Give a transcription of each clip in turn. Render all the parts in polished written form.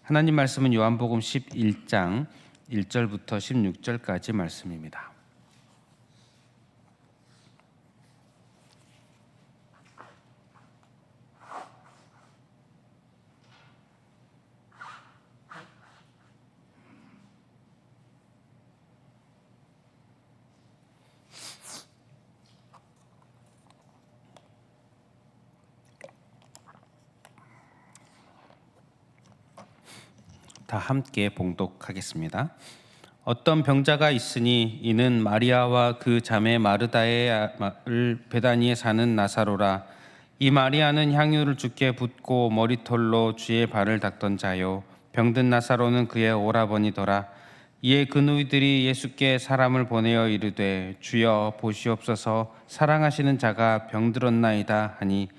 하나님 말씀은 요한복음 11장 1절부터 16절까지 말씀입니다. 다 함께 봉독하겠습니다. 어떤 병자가 있으니 이는 마리아와 그 자매 마르다의 베다니에 사는 나사로라. 이 마리아는 향유를 주께 붓고 머리털로 주의 발을 닦던 자요, 병든 나사로는 그의 오라버니더라. 이에 그 누이들이 예수께 사람을 보내어 이르되 주여 보시옵소서, 사랑하시는 자가 병들었나이다 하니,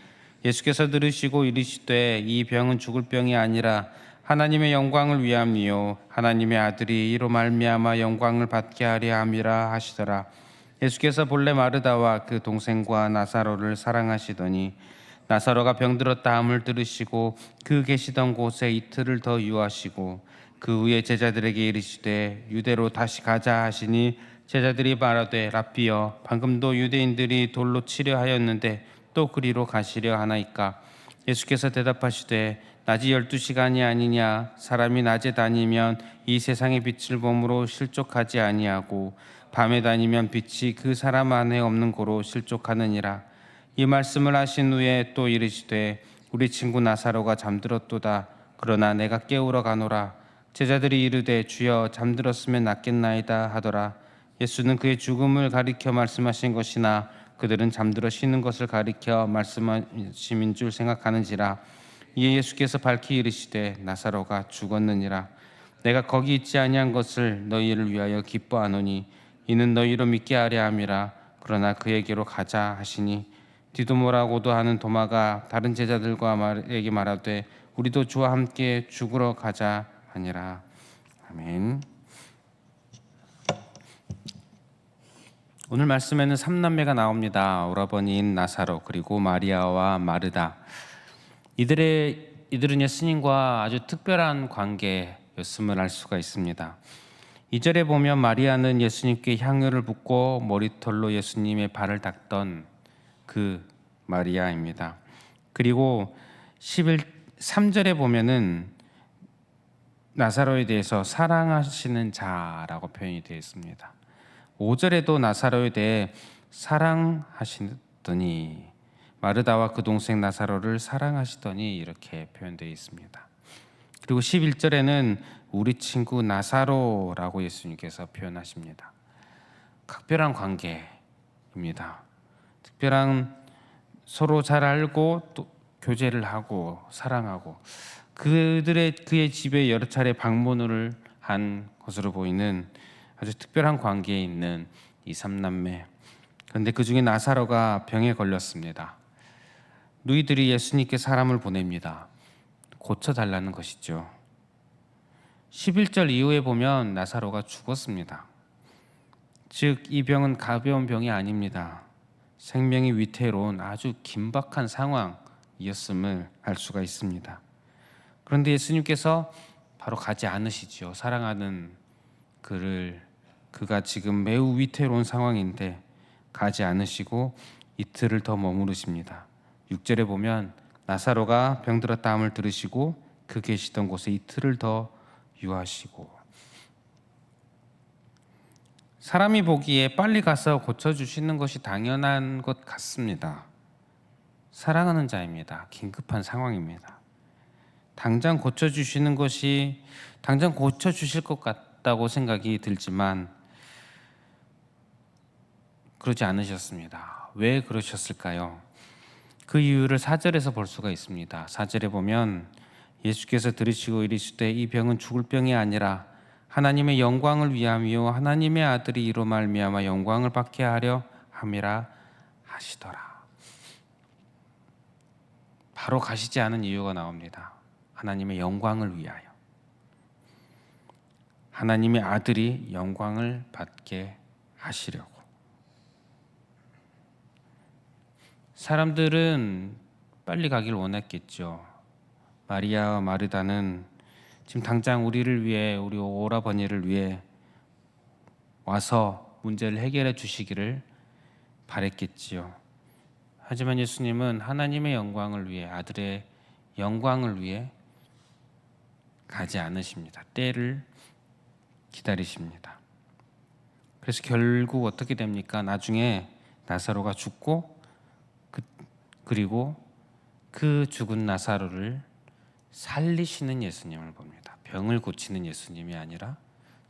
예수께서 들으시고 이르시되 이 병은 죽을 병이 아니라 하나님의 영광을 위함이요 하나님의 아들이 이로 말미암아 영광을 받게 하려 함이라 하시더라. 예수께서 본래 마르다와 그 동생과 나사로를 사랑하시더니 나사로가 병들었다 함을 들으시고 그 계시던 곳에 이틀을 더 유하시고 그 후에 제자들에게 이르시되 유대로 다시 가자 하시니, 제자들이 말하되 랍비여, 방금도 유대인들이 돌로 치려 하였는데 또 그리로 가시려 하나이까? 예수께서 대답하시되 낮이 12시간이 아니냐? 사람이 낮에 다니면 이 세상의 빛을 몸으로 실족하지 아니하고 밤에 다니면 빛이 그 사람 안에 없는 고로 실족하느니라. 이 말씀을 하신 후에 또 이르시되 우리 친구 나사로가 잠들었도다. 그러나 내가 깨우러 가노라. 제자들이 이르되 주여, 잠들었으면 낫겠나이다 하더라. 예수는 그의 죽음을 가리켜 말씀하신 것이나 그들은 잠들어 쉬는 것을 가리켜 말씀하심인 줄 생각하는지라. 이에 예수께서 밝히 이르시되 나사로가 죽었느니라. 내가 거기 있지 아니한 것을 너희를 위하여 기뻐하노니 이는 너희로 믿게 하려 함이라. 그러나 그에게로 가자 하시니, 디도모라고도 하는 도마가 다른 제자들과 말에게 말하되 우리도 주와 함께 죽으러 가자 하니라. 아멘. 오늘 말씀에는 3남매가 나옵니다. 오라버니인 나사로, 그리고 마리아와 마르다. 이들은 예수님과 아주 특별한 관계였음을 알 수가 있습니다. 2절에 보면 마리아는 예수님께 향유를 붓고 머리털로 예수님의 발을 닦던 그 마리아입니다. 그리고 3절에 보면은 나사로에 대해서 사랑하시는 자라고 표현이 되어 있습니다. 5절에도 나사로에 대해 사랑하시더니, 마르다와 그 동생 나사로를 사랑하시더니 이렇게 표현되어 있습니다. 그리고 11절에는 우리 친구 나사로라고 예수님께서 표현하십니다. 각별한 관계입니다. 특별한, 서로 잘 알고 또 교제를 하고 사랑하고 그의 집에 여러 차례 방문을 한 것으로 보이는 아주 특별한 관계에 있는 이 3남매. 그런데 그 중에 나사로가 병에 걸렸습니다. 누이들이 예수님께 사람을 보냅니다. 고쳐달라는 것이죠. 11절 이후에 보면 나사로가 죽었습니다. 즉 이 병은 가벼운 병이 아닙니다. 생명이 위태로운 아주 긴박한 상황이었음을 알 수가 있습니다. 그런데 예수님께서 바로 가지 않으시죠. 사랑하는 그가 지금 매우 위태로운 상황인데 가지 않으시고 이틀을 더 머무르십니다. 6절에 보면 나사로가 병들었다 함을 들으시고 그 계시던 곳에 이틀을 더 유하시고, 사람이 보기에 빨리 가서 고쳐주시는 것이 당연한 것 같습니다. 사랑하는 자입니다. 긴급한 상황입니다. 당장 고쳐주시는 것이, 당장 고쳐주실 것 같다고 생각이 들지만 그러지 않으셨습니다. 왜 그러셨을까요? 그 이유를 4절에서 볼 수가 있습니다. 4절에 보면 예수께서 들으시고 이르시되 이 병은 죽을 병이 아니라 하나님의 영광을 위함이요 하나님의 아들이 이로 말미암아 영광을 받게 하려 함이라 하시더라. 바로 가시지 않은 이유가 나옵니다. 하나님의 영광을 위하여, 하나님의 아들이 영광을 받게 하시려고. 사람들은 빨리 가길 원했겠죠. 마리아와 마르다는 지금 당장 우리를 위해, 우리 오라버니를 위해 와서 문제를 해결해 주시기를 바랬겠지요. 하지만 예수님은 하나님의 영광을 위해, 아들의 영광을 위해 가지 않으십니다. 때를 기다리십니다. 그래서 결국 어떻게 됩니까? 나중에 나사로가 죽고 그리고 그 죽은 나사로를 살리시는 예수님을 봅니다. 병을 고치는 예수님이 아니라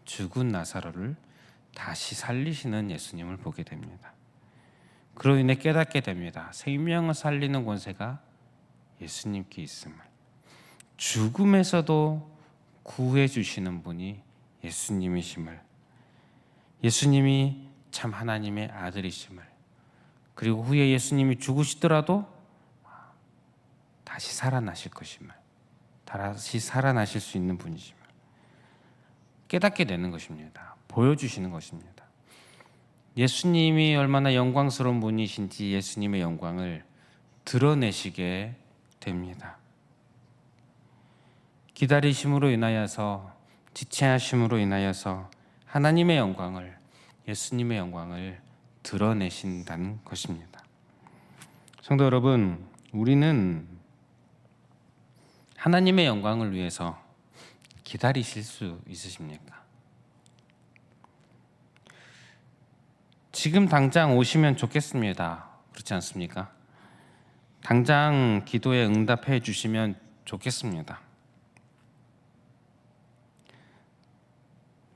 죽은 나사로를 다시 살리시는 예수님을 보게 됩니다. 그로 인해 깨닫게 됩니다. 생명을 살리는 권세가 예수님께 있음을, 죽음에서도 구해 주시는 분이 예수님이심을, 예수님이 참 하나님의 아들이심을, 그리고 후에 예수님이 죽으시더라도 다시 살아나실 것임을, 다시 살아나실 수 있는 분이심을 깨닫게 되는 것입니다. 보여주시는 것입니다. 예수님이 얼마나 영광스러운 분이신지 예수님의 영광을 드러내시게 됩니다. 기다리심으로 인하여서, 지체하심으로 인하여서 하나님의 영광을, 예수님의 영광을 드러내신다는 것입니다. 성도 여러분, 우리는 하나님의 영광을 위해서 기다리실 수 있으십니까? 지금 당장 오시면 좋겠습니다. 그렇지 않습니까? 당장 기도에 응답해 주시면 좋겠습니다.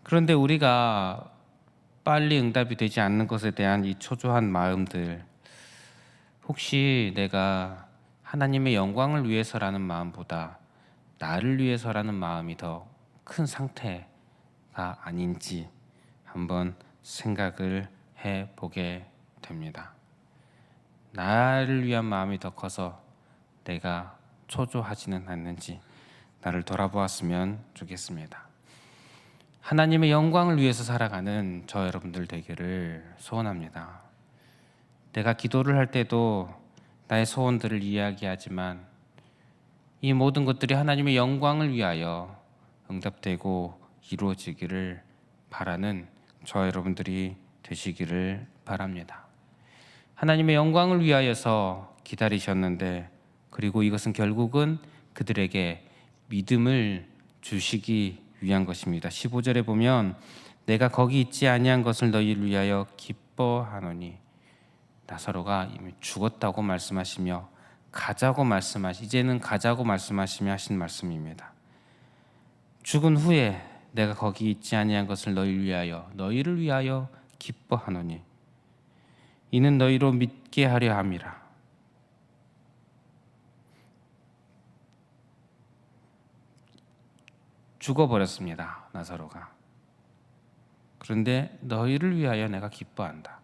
그런데 우리가 빨리 응답이 되지 않는 것에 대한 이 초조한 마음들, 혹시 내가 하나님의 영광을 위해서라는 마음보다 나를 위해서라는 마음이 더 큰 상태가 아닌지 한번 생각을 해보게 됩니다. 나를 위한 마음이 더 커서 내가 초조하지는 않는지 나를 돌아보았으면 좋겠습니다. 하나님의 영광을 위해서 살아가는 저 여러분들 되기를 소원합니다. 내가 기도를 할 때도 나의 소원들을 이야기하지만 이 모든 것들이 하나님의 영광을 위하여 응답되고 이루어지기를 바라는 저 여러분들이 되시기를 바랍니다. 하나님의 영광을 위하여서 기다리셨는데, 그리고 이것은 결국은 그들에게 믿음을 주시기 위한 것입니다. 15절에 보면 내가 거기 있지 아니한 것을 너희를 위하여 기뻐하노니, 나사로가 이미 죽었다고 말씀하시며 이제는 가자고 말씀하시며 하신 말씀입니다. 죽은 후에 내가 거기 있지 아니한 것을 너희를 위하여 기뻐하노니 이는 너희로 믿게 하려 함이라. 죽어버렸습니다, 나사로가. 그런데 너희를 위하여 내가 기뻐한다.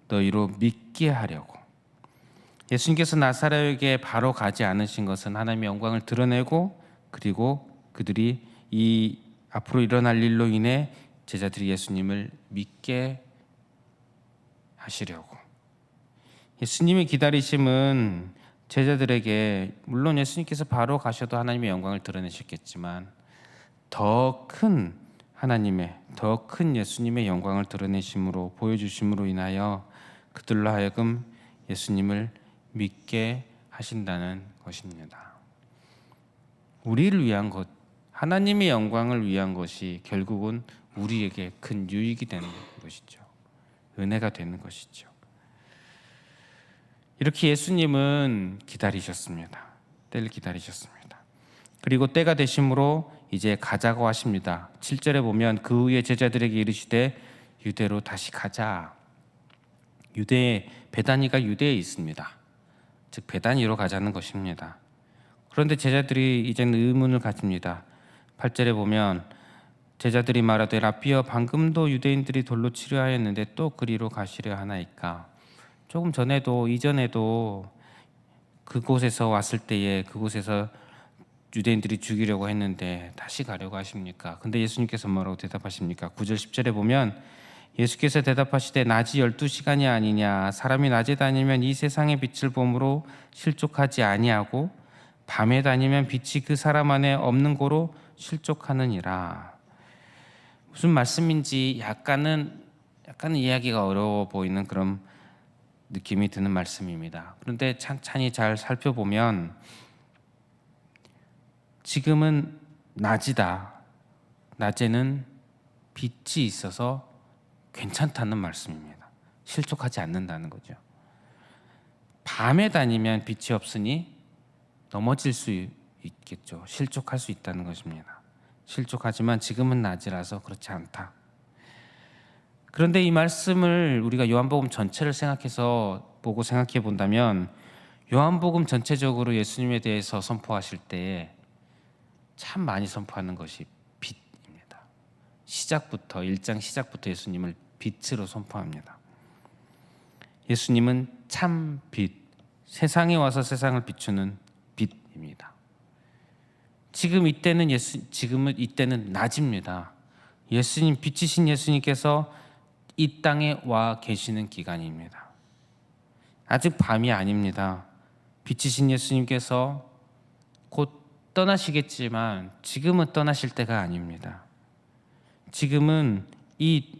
너희로 믿게 하려고. 예수님께서 나사로에게 바로 가지 않으신 것은 하나님의 영광을 드러내고, 그리고 그들이 이 앞으로 일어날 일로 인해 제자들이 예수님을 믿게 하시려고. 예수님의 기다리심은 제자들에게, 물론 예수님께서 바로 가셔도 하나님의 영광을 드러내셨겠지만 더 큰 하나님의, 더 큰 예수님의 영광을 드러내심으로, 보여주심으로 인하여 그들로 하여금 예수님을 믿게 하신다는 것입니다. 우리를 위한 것, 하나님의 영광을 위한 것이 결국은 우리에게 큰 유익이 되는 것이죠. 은혜가 되는 것이죠. 이렇게 예수님은 기다리셨습니다. 때를 기다리셨습니다. 그리고 때가 되심으로 이제 가자고 하십니다. 7절에 보면 그 후에 제자들에게 이르시되 유대로 다시 가자. 베다니가 유대에 있습니다. 즉 베다니로 가자는 것입니다. 그런데 제자들이 이제는 의문을 가집니다. 8절에 보면 제자들이 말하되 라삐여, 방금도 유대인들이 돌로 치려 하였는데 또 그리로 가시려 하나이까. 조금 전에도, 이전에도 그곳에서 왔을 때에 그곳에서 유대인들이 죽이려고 했는데 다시 가려고 하십니까? 근데 예수님께서 뭐라고 대답하십니까? 9절 10절에 보면 예수께서 대답하시되 낮이 12시간이 아니냐. 사람이 낮에 다니면 이 세상의 빛을 보므로 실족하지 아니하고 밤에 다니면 빛이 그 사람 안에 없는 고로 실족하느니라. 무슨 말씀인지 약간은 이해하기가 어려워 보이는 그런 느낌이 드는 말씀입니다. 그런데 찬찬히 잘 살펴보면 지금은 낮이다. 낮에는 빛이 있어서 괜찮다는 말씀입니다. 실족하지 않는다는 거죠. 밤에 다니면 빛이 없으니 넘어질 수 있겠죠. 실족할 수 있다는 것입니다. 실족하지만 지금은 낮이라서 그렇지 않다. 그런데 이 말씀을 우리가 요한복음 전체를 생각해 본다면 요한복음 전체적으로 예수님에 대해서 선포하실 때 참 많이 선포하는 것이 빛입니다. 1장 시작부터 예수님을 빛으로 선포합니다. 예수님은 참 빛, 세상에 와서 세상을 비추는 빛입니다. 지금은 이때는 낮입니다. 빛이신 예수님께서 이 땅에 와 계시는 기간입니다. 아직 밤이 아닙니다. 빛이신 예수님께서 곧 떠나시겠지만 지금은 떠나실 때가 아닙니다. 지금은 이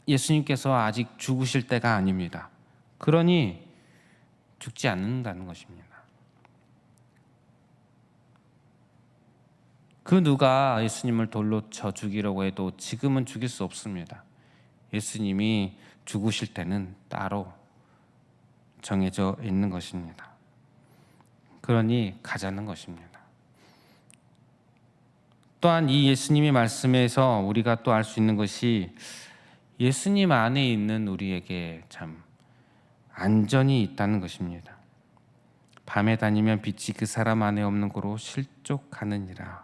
예수님께서 아직 죽으실 때가 아닙니다. 그러니 죽지 않는다는 것입니다. 그 누가 예수님을 돌로 쳐 죽이려고 해도 지금은 죽일 수 없습니다. 예수님이 죽으실 때는 따로 정해져 있는 것입니다. 그러니 가자는 것입니다. 또한 이 예수님의 말씀에서 우리가 또 알 수 있는 것이 예수님 안에 있는 우리에게 참 안전이 있다는 것입니다. 밤에 다니면 빛이 그 사람 안에 없는 고로 실족하느니라.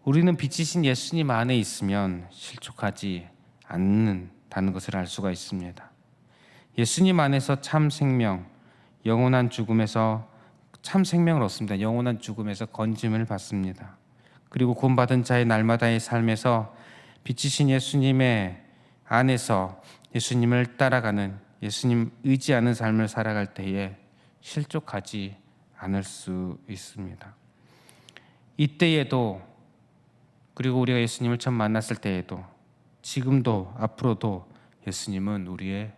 우리는 빛이신 예수님 안에 있으면 실족하지 않는다는 것을 알 수가 있습니다. 예수님 안에서 참 생명, 영원한 죽음에서 참 생명을 얻습니다. 영원한 죽음에서 건짐을 받습니다. 그리고 구원받은 자의 날마다의 삶에서 빛이신 예수님의 안에서 예수님을 따라가는, 예수님 의지하는 삶을 살아갈 때에 실족하지 않을 수 있습니다. 이때에도, 그리고 우리가 예수님을 처음 만났을 때에도, 지금도 앞으로도 예수님은 우리의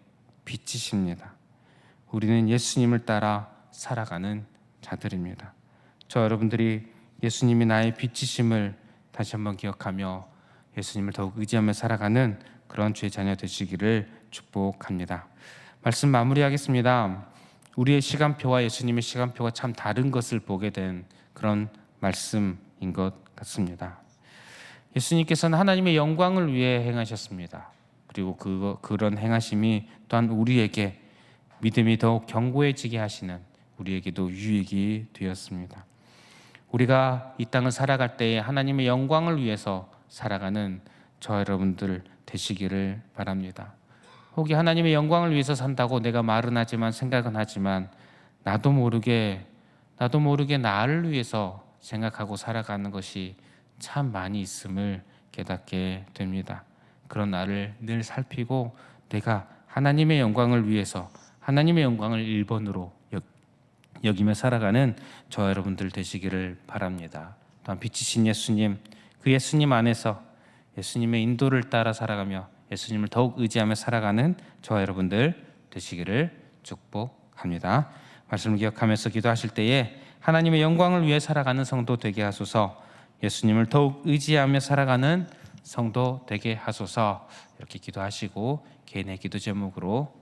빛이십니다. 우리는 예수님을 따라 살아가는 자들입니다. 저 여러분들이 예수님이 나의 빛이심을 다시 한번 기억하며 예수님을 더욱 의지하며 살아가는 그런 주의 자녀 되시기를 축복합니다. 말씀 마무리하겠습니다. 우리의 시간표와 예수님의 시간표가 참 다른 것을 보게 된 그런 말씀인 것 같습니다. 예수님께서는 하나님의 영광을 위해 행하셨습니다. 그리고 그런 행하심이 또한 우리에게 믿음이 더욱 견고해지게 하시는 우리에게도 유익이 되었습니다. 우리가 이 땅을 살아갈 때에 하나님의 영광을 위해서 살아가는 저 여러분들 되시기를 바랍니다. 혹이 하나님의 영광을 위해서 산다고 내가 말은 하지만 생각은 하지만 나도 모르게 나를 위해서 생각하고 살아가는 것이 참 많이 있음을 깨닫게 됩니다. 그런 나를 늘 살피고 내가 하나님의 영광을 위해서 하나님의 영광을 1번으로 여기며 살아가는 저 여러분들 되시기를 바랍니다. 또한 빛이신 예수님, 그 예수님 안에서 예수님의 인도를 따라 살아가며 예수님을 더욱 의지하며 살아가는 저 여러분들 되시기를 축복합니다. 말씀을 기억하면서 기도하실 때에 하나님의 영광을 위해 살아가는 성도 되게 하소서, 예수님을 더욱 의지하며 살아가는 성도 되게 하소서, 이렇게 기도하시고 개인의 기도 제목으로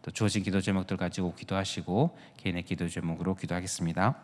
또 주어진 기도 제목들 가지고 기도하시고 개인의 기도 제목으로 기도하겠습니다.